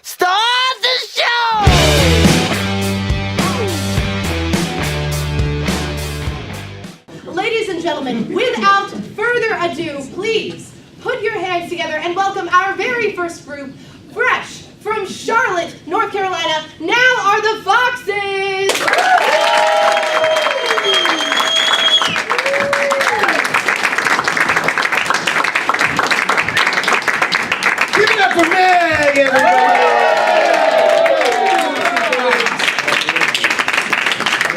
Start the show! Ladies and gentlemen, without further ado, please put your hands together and welcome our very first group, fresh from Charlotte, North Carolina. Now are the Foxes! Give it up for Meg, everybody!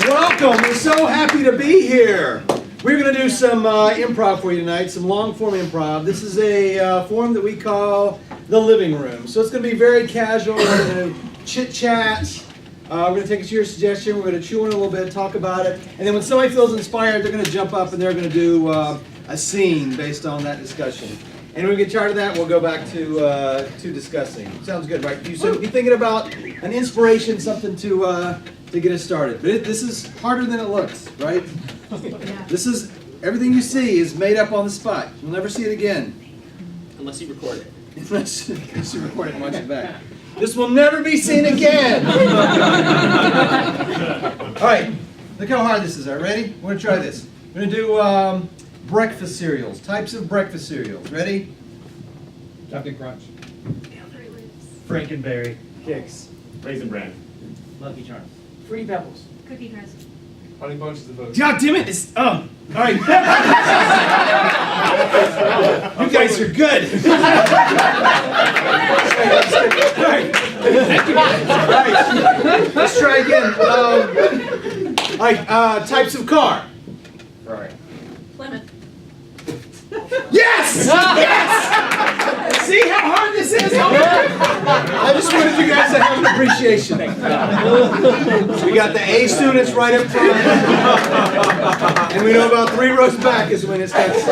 Welcome, we're so happy to be here. We're going to do some improv for you tonight, some long-form improv. This is a form that we call the living room. So it's going to be very casual. We're going to chit-chat. We're going to take it to your suggestion. We're going to chew on it a little bit, talk about it. And then when somebody feels inspired, they're going to jump up and they're going to do a scene based on that discussion. And when we get tired of that, we'll go back to discussing. Sounds good, right? So be thinking about an inspiration, something to get us started. But this is harder than it looks, right? This is, everything you see is made up on the spot. You'll never see it again. Unless you record it. Unless you record it and watch it back. This will never be seen again. All right, look how hard this is. All right, ready? We're going to try this. We're going to do breakfast cereals, types of breakfast cereals. Ready? Captain Crunch. Frankenberry. Kix. Raisin Bran. Lucky Charms. Fruity Pebbles. Cookie Crisp. Honey Bunches of Oats. God damn it! It's, all right. You guys are good. All right. Let's try again. All right. Types of car. Ferrari. Plymouth. Yes! Yes! See how hard this is? I just wanted you guys to have an appreciation. We got the A students right up front. And we know about 3 rows back is when it starts.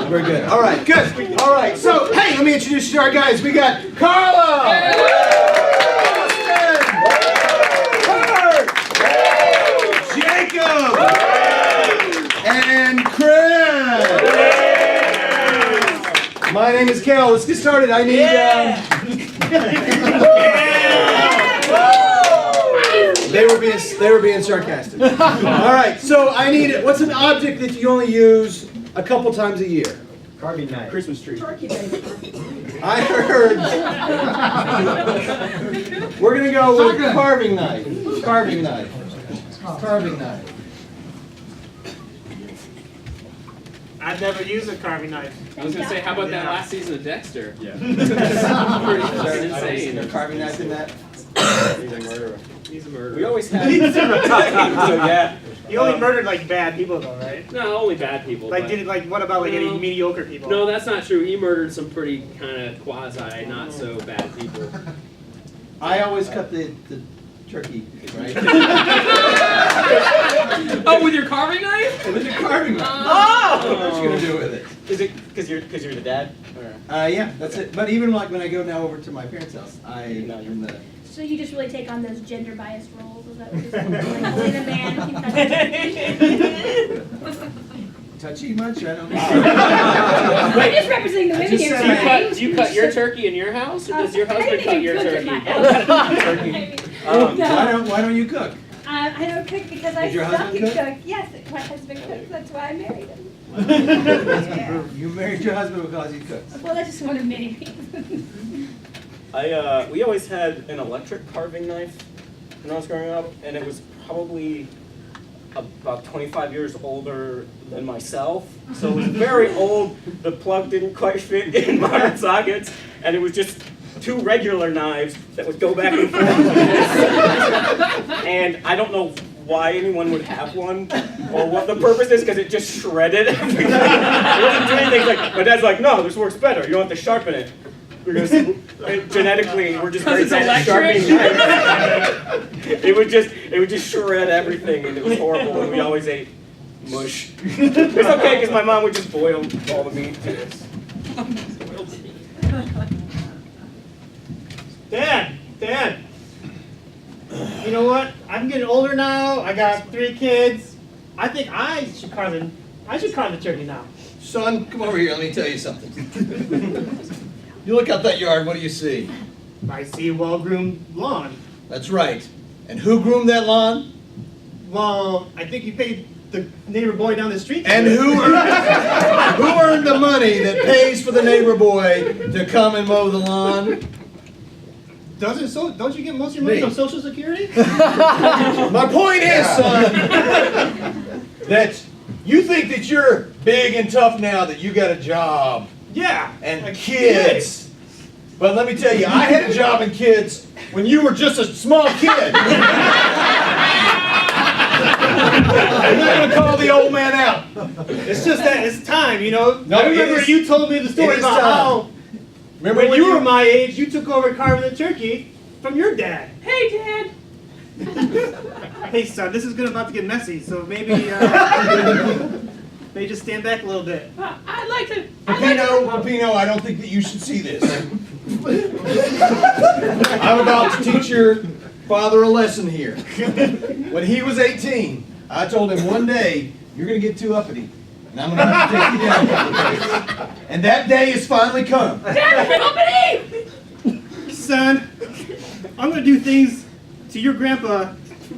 Very good. All right, good. All right, so, hey, let me introduce you to our guys. We got Carla! Austin! Kurt! Jacob! And Chris! My name is Cal. Let's get started. I need. They were being sarcastic. All right. So I need. What's an object that you only use a couple times a year? Carving knife. Christmas tree. Turkey baby. I heard. We're gonna go with carving knife. Carving knife. Carving knife. I've never used a carving knife. I was gonna say, how about that last season of Dexter? Yeah. Pretty insane. A carving knife in that. He's a murderer. He's a murderer. We always have. So yeah. You only murdered like bad people though, right? No, only bad people. Like but- what about like any No. mediocre people? No, that's not true. He murdered some pretty kind of quasi, not so bad people. I always cut the turkey, right? Oh, with your carving knife? With your carving knife. Oh! What you gonna do with it? Is it because you're the dad? Or? Yeah, that's it. But even like when I go now over to my parents' house, I'm the. So you just really take on those gender biased roles? Is that what you're saying? Like only the man can touch it? Touchy much? I don't know. I'm just representing the women Just here said today. Do you cut your turkey in your house, or does your I husband don't cut your even cook turkey? at my house. No. Why don't you cook? I don't cook because I Did your suck husband at cook? cook. Yes, my husband cooks. That's why I married him. You married your husband because he cooks. Well, that's just one of many reasons. We always had an electric carving knife when I was growing up, and it was probably about 25 years older than myself. So it was very old. The plug didn't quite fit in modern sockets, and it was just 2 regular knives that would go back and forth like this. And I don't know why anyone would have one or what the purpose is, because it just shredded everything. It wasn't doing anything. Like, my dad's like, no, this works better. You don't have to sharpen it. Because genetically, we're just very bad at sharpening knives. It would just shred everything, and it was horrible. And we always ate mush. It's okay because my mom would just boil all the meat to this. Dad. You know what? I'm getting older now. I got 3 kids. I think I should carve the turkey now. Son, come over here. Let me tell you something. You look out that yard. What do you see? I see a well-groomed lawn. That's right. And who groomed that lawn? Well, I think you paid the neighbor boy down the street. And who earned the money that pays for the neighbor boy to come and mow the lawn? Don't you get most of your money Me. from Social Security? My point is, son, that you think that you're big and tough now that you got a job Yeah. and kids. But let me tell you, I had a job and kids when you were just a small kid. I'm not going to call the old man out. It's just that it's time, you know. No, I remember it is- you told me the story it is about time. how Remember when you were my age, you took over carving the turkey from your dad. Hey, Dad. Hey, son, this is about to get messy, so maybe maybe just stand back a little bit. I'd like to. Pino, I don't think that you should see this. I'm about to teach your father a lesson here. When he was 18, I told him one day, you're going to get too uppity. And I'm going to have to take you down a couple of days. And that day has finally come. Son, I'm gonna do things to your grandpa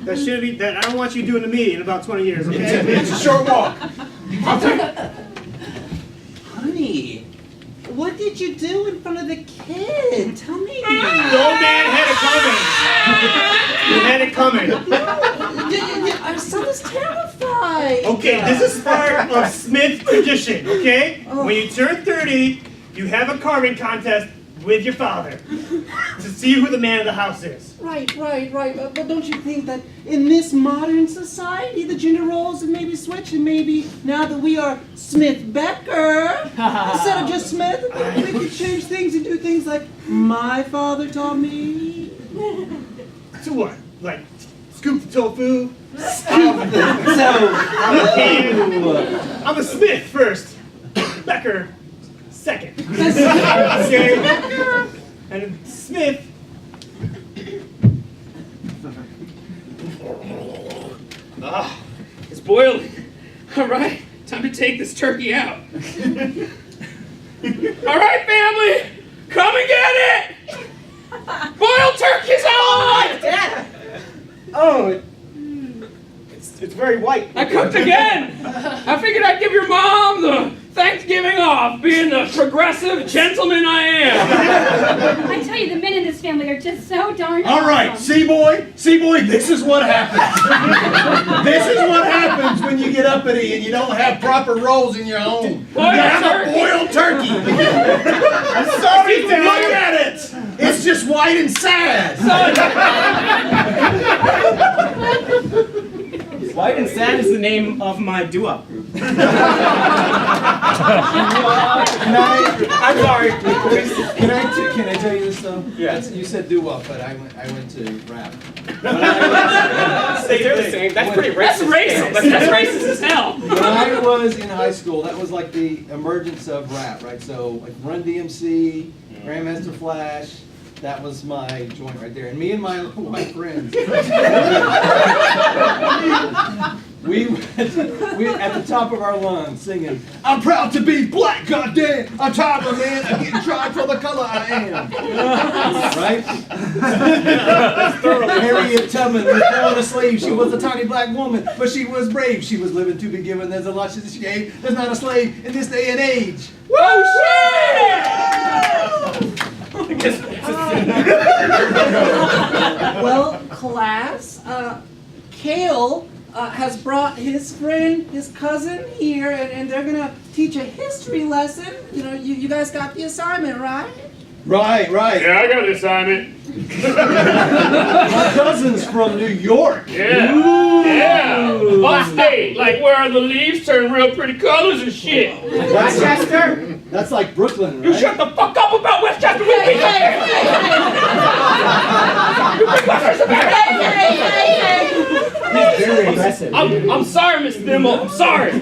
that I don't want you doing to me in about 20 years, okay? It's a short walk. Honey, what did you do in front of the kid? Tell me. The old man had it coming. He had it coming. Our son is terrified. Okay, this is part of Smith tradition, okay? When you turn 30, you have a carving contest with your father to see who the man of the house is. Right. But don't you think that in this modern society, the gender roles have maybe switched, and maybe now that we are Smith Becker, instead of just Smith, we could change things and do things like my father taught me. To what? Like, scoop the tofu? I'm a Smith first, Becker second. Okay? And Smith. It's boiling. All right, time to take this turkey out. All right, family, come and get it. Boiled turkey's on! Oh, it's very white. I cooked again. I figured I'd give your mom the Thanksgiving off, being the progressive gentleman I am. I tell you, the men in this family are just so darn All right, awesome. see boy, this is what happens. This is what happens when you get uppity and you don't have proper roles in your home. You have a boiled turkey. I'm sorry, look at it. It's just white and sad. White and Sad is the name of my doo-wop group. I'm sorry. Can I tell you this though? Yeah. You said doo-wop, but I went to rap. They're the same. That's pretty That's racist. racist. That's racist as hell. When I was in high school, that was like the emergence of rap, right? So like Run DMC, Grandmaster Flash. That was my joint right there. And me and my friends, we at the top of our lungs singing, I'm proud to be black, goddamn. I'm tired of man, I'm getting tried for the color I am. Right? Harriet Tubman was born a slave. She was a tiny black woman, but she was brave. She was living to be given. There's a lot she gave. There's not a slave in this day and age. Whoa, shit! Well, class, Kale has brought his friend, his cousin here, and they're gonna teach a history lesson. You know, you guys got the assignment, right? Right. Yeah, I got the assignment. My cousin's from New York. Yeah. Upstate, like where the leaves turn real pretty colors and shit. Westchester? That's like Brooklyn, right? You shut the fuck up about Westchester. You bring Westchester back. Very aggressive. I'm sorry, Miss Thimble. I'm sorry.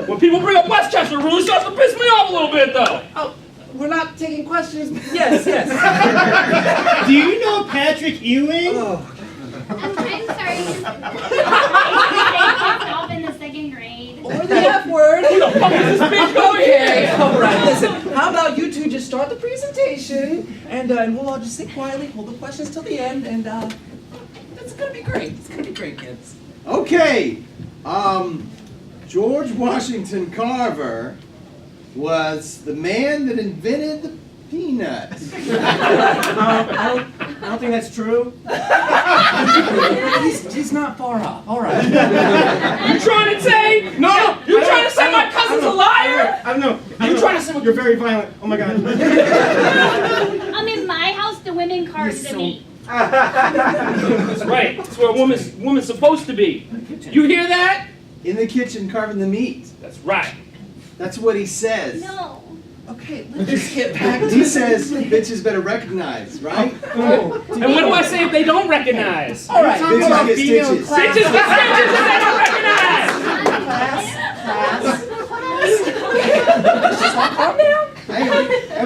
When people bring up Westchester, it really starts to piss me off a little bit, though. Oh, we're not taking questions. Yes. Do you know Patrick Ewing? I'm sorry. It's all in the second grade. Or the F word. Who the fuck is this bitch over Okay, here? all right. Listen, how about you two just start the presentation, and we'll all just sit quietly, hold the questions till the end, and it's gonna be great. It's gonna be great, kids. Okay. George Washington Carver was the man that invented the peanut. I don't think that's true. He's not far off. All right. You trying to say? No. You trying to say my cousin's a liar? I don't know. You trying to say? You're very violent. Oh my god. In my house, the women carve the meat. That's right. That's where a woman's supposed to be. You hear that? In the kitchen carving the meat. That's right. That's what he says. No. Okay, let's just get back to He says bitches better recognize, right? Oh, And what do I say if they don't recognize? all right. Bitches get stitches. Bitches get stitches if they don't recognize! Calm down.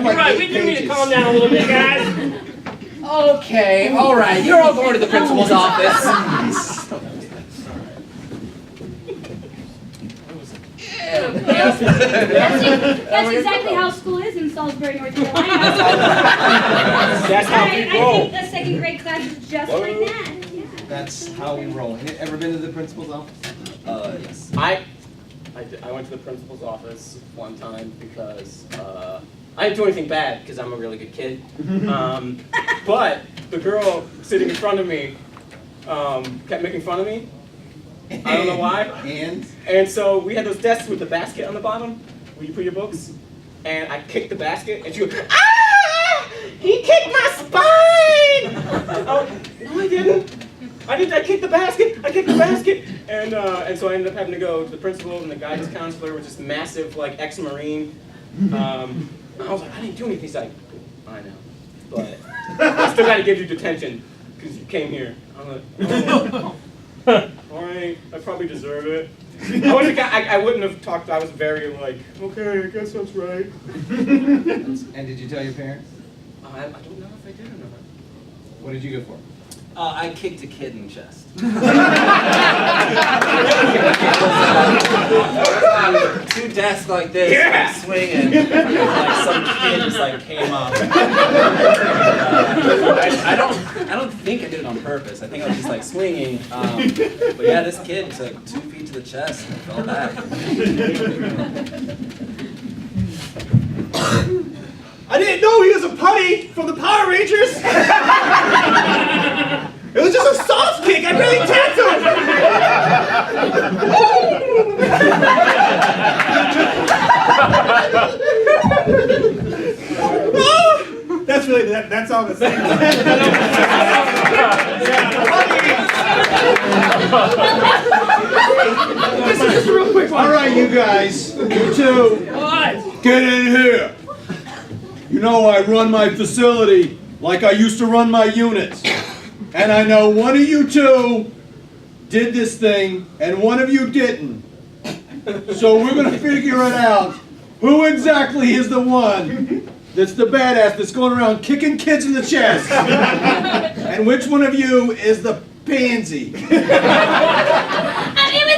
You're right, we do need to calm down a little bit, guys. Okay, all right. You're all going to the principal's office. That's exactly how school is in Salisbury, North Carolina. That's how we I roll. think the second grade class is just like that. Yeah. That's how we roll. Have you ever been to the principal's office? Yes. I went to the principal's office one time because I didn't do anything bad because I'm a really good kid. But the girl sitting in front of me kept making fun of me. I don't know why. And so we had those desks with the basket on the bottom where you put your books. And I kicked the basket and she goes, "Ah! He kicked my spine!" Oh, no, I didn't. I kicked the basket. I kicked the basket. And so I ended up having to go to the principal and the guidance counselor, was this massive, like, ex-Marine. I was like, I didn't do anything. He's like, I know. But I still got to give you detention because you came here. I'm like, oh. All right, I probably deserve it. I wouldn't have talked. I was very like, okay, I guess that's right. And did you tell your parents? I don't know if I did or not. What did you go for? I kicked a kid in the chest. 2 desks like this, Yeah. like swinging, like some kid just like came up. I don't think I did it on purpose. I think I was just like swinging. But yeah, this kid took 2 feet to the chest and fell back. I didn't know he was a putty from the Power Rangers. It was just a soft kick. I really tapped him. That's really that's all the same. Just real quick one. All right, you guys, you two, What? get in here. You know I run my facility like I used to run my units. And I know one of you two did this thing and one of you didn't. So we're going to figure it out. Who exactly is the one that's the badass that's going around kicking kids in the chest? And which one of you is the pansy? It was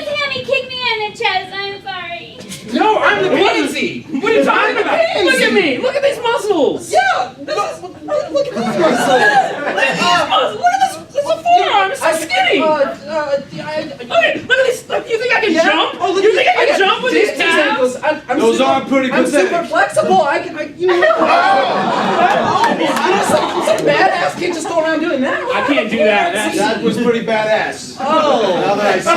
him. He kicked me in the chest. I'm sorry. No, I'm the Pansy! What are you talking about? Look at me! Look at these muscles! Yeah! Look at these muscles! Look at these muscles! Look at this! This is a forearm! It's so skinny! Look at this! You think I can jump? Oh, look, you think I can jump with these ankles? calves? I'm Those super, are pretty I'm super pathetic. flexible. Some badass kid just go around doing that. I can't do that. That was pretty badass. Oh. Now that I see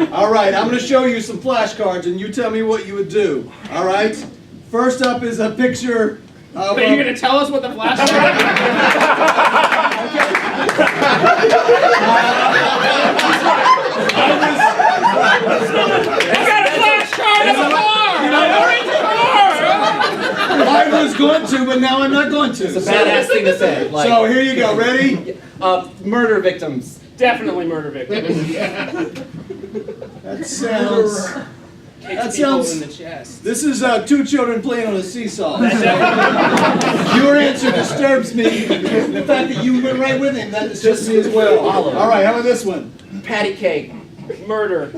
it. All right, I'm going to show you some flashcards, and you tell me what you would do. All right? First up is a picture of... But you're going to tell us what the flashcard is? I got a flashcard of a car! An orange car! I was going to, but now I'm not going to. It's a badass thing to say. Like, So here you go. Ready? murder victims. Definitely murder victims. That sounds... That sounds... in the chest. This is 2 children playing on a seesaw. Your answer disturbs me. The fact that you went right with him, that disturbs me as well. All right, how about this one? Patty cake. Murder.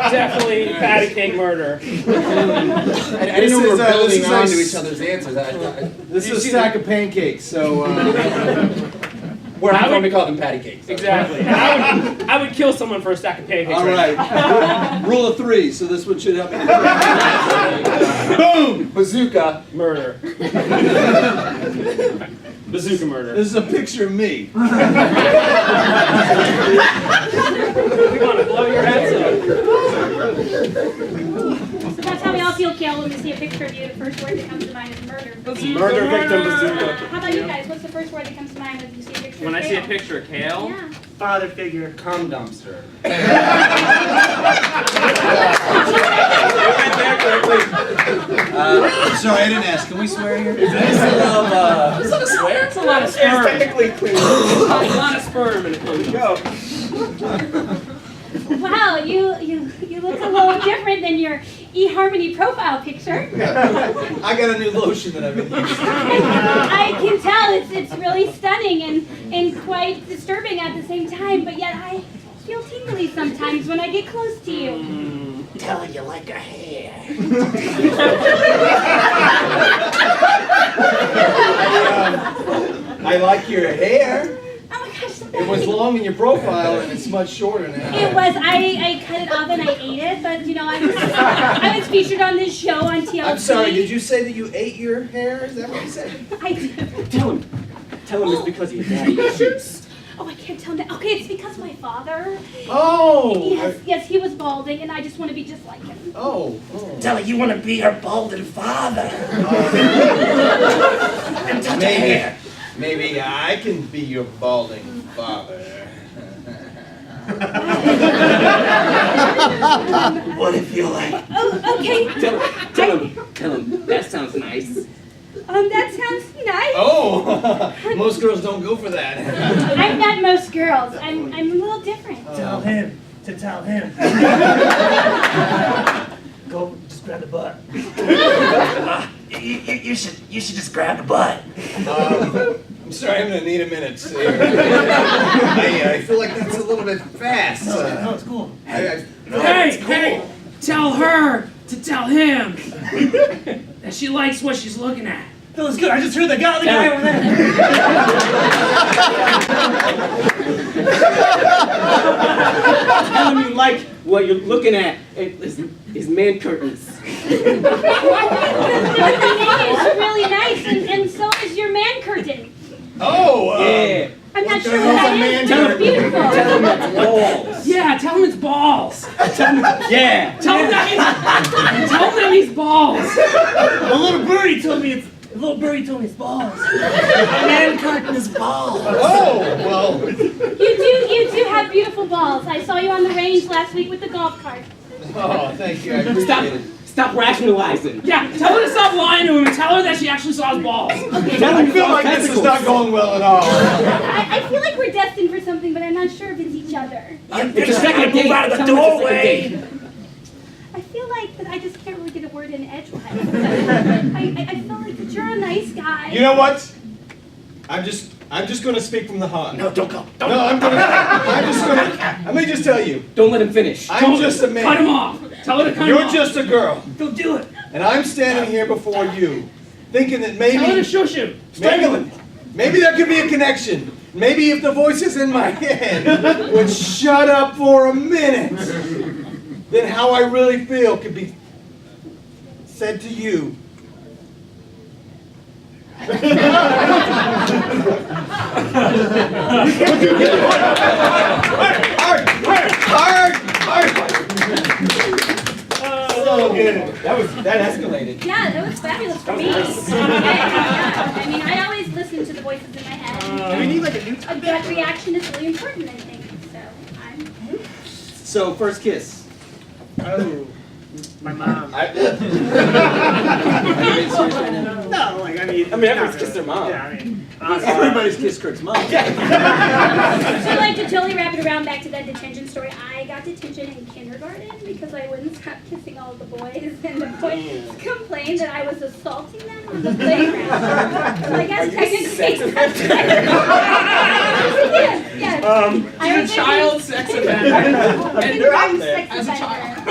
Definitely patty cake murder. I didn't know we were building on to each other's answers. This is a stack of pancakes, so Where I'm from, we call them patty cakes. Exactly. I would kill someone for a stack of pancakes. all right. Rule of 3, so this one should help me. Boom! Bazooka. Murder. Bazooka murder. This is a picture of me. We want to blow your heads up. So that's how we all feel, Kale, when we see a picture of you. The first word that comes to mind is murder. Murder victim bazooka. How about you guys? What's the first word that comes to mind when you see a picture When of I Kale? see a picture of Kale, Yeah. Father figure. Cum dumpster. Sorry, I didn't ask. Can we swear here? Is that a swear? it's a lot of It's sperm. technically clean. A lot of sperm in a condom. Go. Wow, you look a little different than your eHarmony profile picture. I got a new lotion that I've been using. I can tell it's really stunning and quite disturbing at the same time, but yet I feel tingly sometimes when I get close to you. Tell her you like her hair. I like your hair. Oh my gosh, It was long in your profile, and it's much shorter now. It was. I cut it off and I ate it, but you know, I was featured on this show on TLC. I'm sorry, did you say that you ate your hair? Is that what you said? I did. Tell him it's because he's daddy issues. Oh, I can't tell him that. Okay, it's because my father. Oh! Yes, he was balding, and I just want to be just like him. Oh. Tell her you want to be her balding father. And touch her hair. Maybe I can be your balding father. What if you like? Oh, okay. Tell him. That sounds nice. That sounds nice. Oh! Most girls don't go for that. I'm not most girls. I'm a little different. Tell him to tell him. Go, just grab the butt. You should just grab the butt. I'm sorry, I'm gonna need a minute. I feel like that's a little bit fast. No, it's cool. Hey, tell her to tell him that she likes what she's looking at. Feels good. I just heard the guy over there. Tell him you like what you're looking at. His man curtains. The name is really nice, and so is your man curtain. Oh! Yeah. I'm not sure the what hell's a that man is, but it's beautiful. Tell him that's balls. Yeah, tell him it's balls. Yeah. Tell him that he's balls. A little birdie told me it's balls. Man curtain is bald. Oh! Well, You do have beautiful balls. I saw you on the range last week with the golf cart. oh, thank you. I appreciate it. Stop rationalizing. Yeah, tell her to stop lying to him and tell her that she actually saw his balls. I feel like this is not going well at all. I feel like we're destined for something, but I'm not sure if it's each other. It's a second date. Move out of the Tell him it's a second doorway. date. I feel like that I just can't really get a word in edgewise. I feel like that you're a nice guy. You know what? I'm just gonna speak from the heart. No, don't go. Don't No, let me just tell you. Don't let him finish. I'm just a man. Cut him off. Tell her to cut him You're off. just a girl. Don't do it. And I'm standing here before you, thinking that Tell her to maybe, shush him. Strangle him. maybe there could be a connection. Maybe if the voices in my head would shut up for a minute, then how I really feel could be said to you. So good. That escalated. Yeah, that was fabulous for me. Yeah. I mean, I always listen to the voices in my head. Do we need like a new A gut reaction is really important, I think. So I'm. So, first kiss. Oh, my mom. Are you being serious right now? No, like I mean. I mean, everyone's not kissed their really. mom. Yeah, I mean. Everybody's kissed Kurt's mom. So like to totally wrap it around back to that detention story, I got detention in kindergarten because I wouldn't stop kissing all the boys, and the boys complained that I was assaulting them on the playground. So I guess technically. Yes. You're a child sex offender. And I'm sex As a child.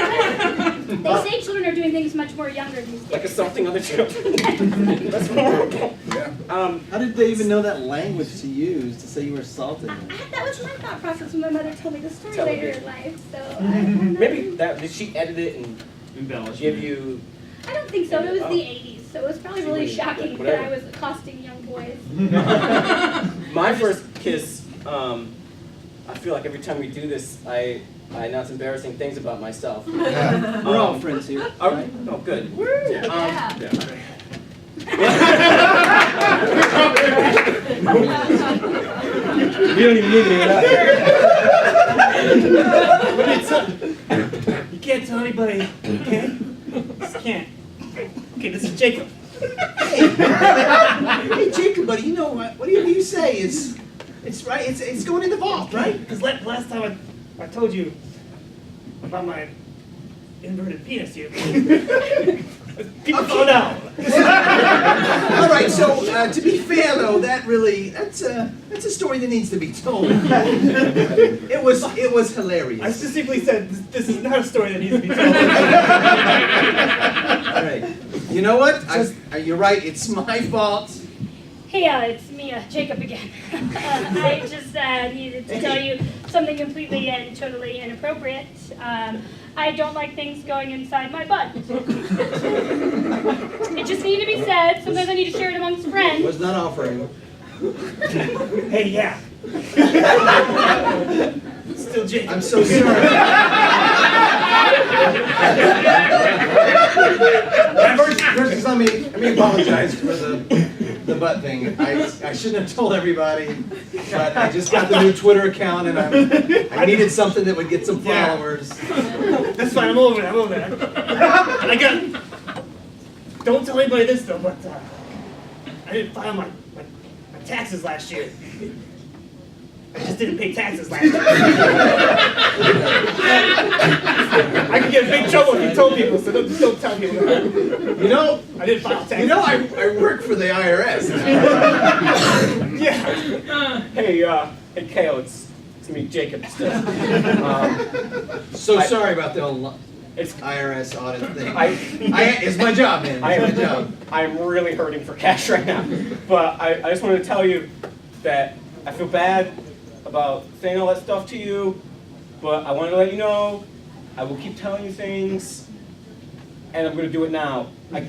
They say children are doing things much more younger these days. Like assaulting other children. That's horrible. How did they even know that language to use to say you were assaulted? That was my thought process when my mother told me the story later in life. So Maybe that did she edit it and Embellish. give you? I don't think so. It was the 80s, so it was probably really shocking that I was accosting young boys. My first kiss. I feel like every time we do this, I announce embarrassing things about myself. We're all friends here. Oh, oh, good. You don't even need to hear that. You can't tell anybody, okay? Just can't. Okay, this is Jacob. Hey, Jacob, buddy, you know what? Whatever you say is, it's right. It's going in the vault, right? Because last time I told you about my inverted penis, people found out. All right. So to be fair, though, that's a story that needs to be told. It was hilarious. I specifically said this is not a story that needs to be told. All right. You know what? You're right. It's my fault. Hey, it's me, Jacob again. I just needed to tell you something completely and totally inappropriate. I don't like things going inside my butt. It just needed to be said. Sometimes I need to share it amongst friends. Was not offering. Hey, yeah. Still Jacob. I'm so sorry. First, let me apologize for the butt thing. I shouldn't have told everybody, but I just got the new Twitter account and I needed something that would get some followers. That's fine. I'm over that. I got. Don't tell anybody this though, but I didn't file my taxes last year. I just didn't pay taxes last year. I could get in big trouble if you told people, so don't tell people. You know, I didn't file taxes. you know, I work for the IRS. Yeah. Hey, Kale, it's me, Jacob. Still. So sorry about the whole It's IRS audit thing. It's my job, man. It's my job. I'm really hurting for cash right now, but I just wanted to tell you that I feel bad about saying all that stuff to you, but I wanted to let you know I will keep telling you things, and I'm going to do it now. I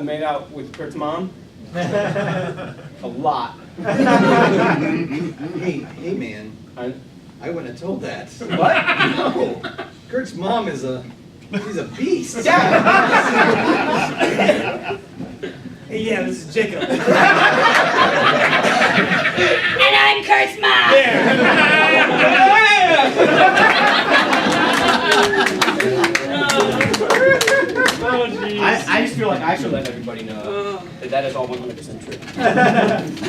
made out with Kurt's mom. A lot. Hey, man. I wouldn't have told that. What? No. Kurt's mom he's a beast. Hey, yeah, this is Jacob. And I'm Kurt's mom. I just feel like I should let everybody know that is all 100% true.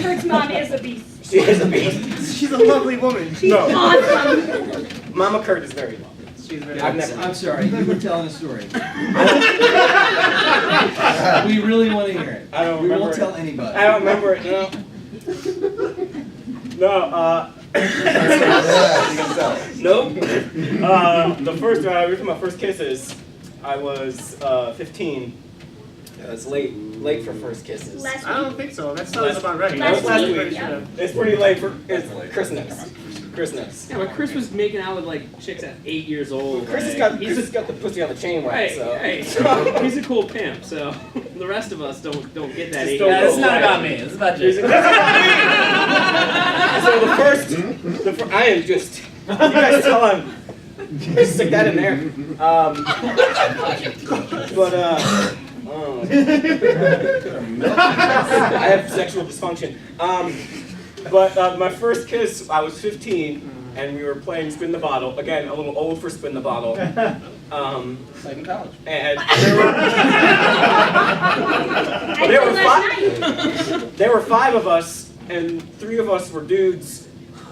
Kurt's mom is a beast. She is a beast. She's a lovely woman. She's awesome. Mama Kurt is very lovely. She's very I'm sorry, you were telling a story. We really want to hear it. I don't We remember won't it. tell anybody. I don't remember it, no. Nope. The first, my first kisses, I was 15. It was late for first kisses. Last I don't week. think so. That sounds about right. Last Last week, week. yeah. It's pretty late for Chris knows. Chris knows. Yeah, but Chris was making out with like chicks at 8 years old. Chris has like, got the pussy on the chain right, Hey, so. hey, he's a cool pimp, so the rest of us don't get that. Just 8 don't years go old. away. about me. It's about you. So the first, I am just, you guys tell him, just stick that in there. I have sexual dysfunction. But my first kiss, I was 15, and we were playing Spin the Bottle. Again, a little old for Spin the Bottle. Like in college. And I there did were last night. there were 5 of us, and 3 of us were dudes,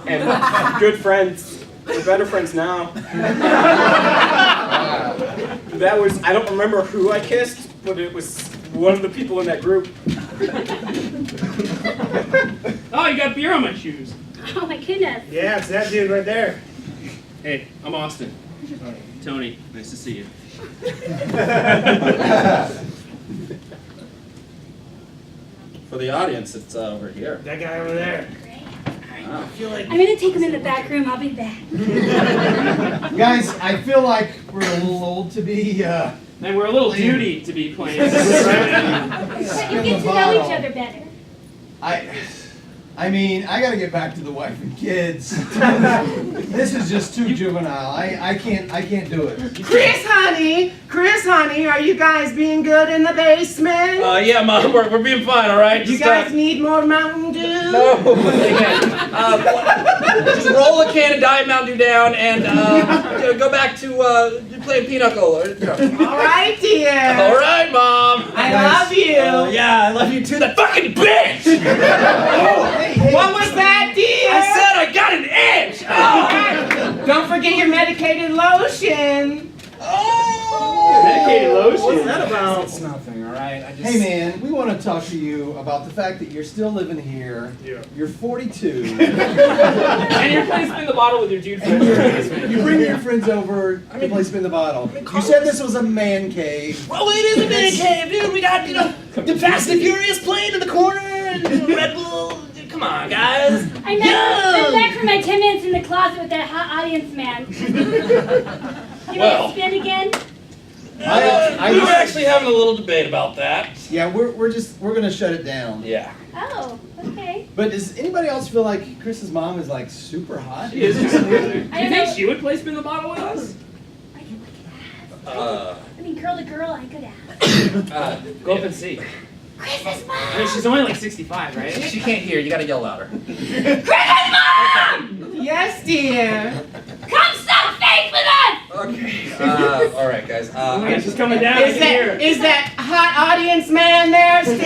and good friends. We're better friends now. That was, I don't remember who I kissed, but it was one of the people in that group. Oh, you got beer on my shoes. Oh my goodness. Yeah, it's that dude right there. Hey, I'm Austin. Tony, nice to see you. For the audience, it's over here. That guy over there. Wow. I feel like I'm gonna take him in the back room. I'll be back. Guys, I feel like we're a little old to be. And we're a little duty to be playing. But you get to know each other better. I mean, I gotta get back to the wife and kids. This is just too juvenile. I can't do it. Chris, honey, are you guys being good in the basement? Yeah, Mom, we're being fine, all right? You guys need more Mountain Dew? No, just roll a can of Diet Mountain Dew down and go back to playing pinochle. All right, dear. All right, Mom. I love you. Yeah, I love you too. That fucking bitch! What was that, dear? I said I got an itch! Oh. Don't forget your medicated lotion. Medicated lotion. what's that about? It's nothing, all right? I just... Hey man, we want to talk to you about the fact that you're still living here. Yeah. You're 42. And you're playing Spin the Bottle with your dude friends. You bring your friends over to play Spin the Bottle. You said this was a man cave. Well, it is a man cave, dude. We got, the Fast and Furious playing in the corner and Red Bull. Come on, guys. I'm back from my 10 minutes in the closet with that hot audience man. You want to spin again? We were actually having a little debate about that. Yeah, we're gonna shut it down. Yeah. Oh, okay. But does anybody else feel like Chris's mom is like super hot? She is. Do you I don't think know. she would play Spin the Bottle with us? I could ask. I mean, girl to girl, I could ask. Go up and see. Chris's mom! I mean, she's only like 65, right? She can't hear. You gotta yell louder. Chris's mom! Yes, dear. Come suck face with us! Okay. All right, guys. Yeah, she's coming down. I can hear her. Is that hot audience man there still?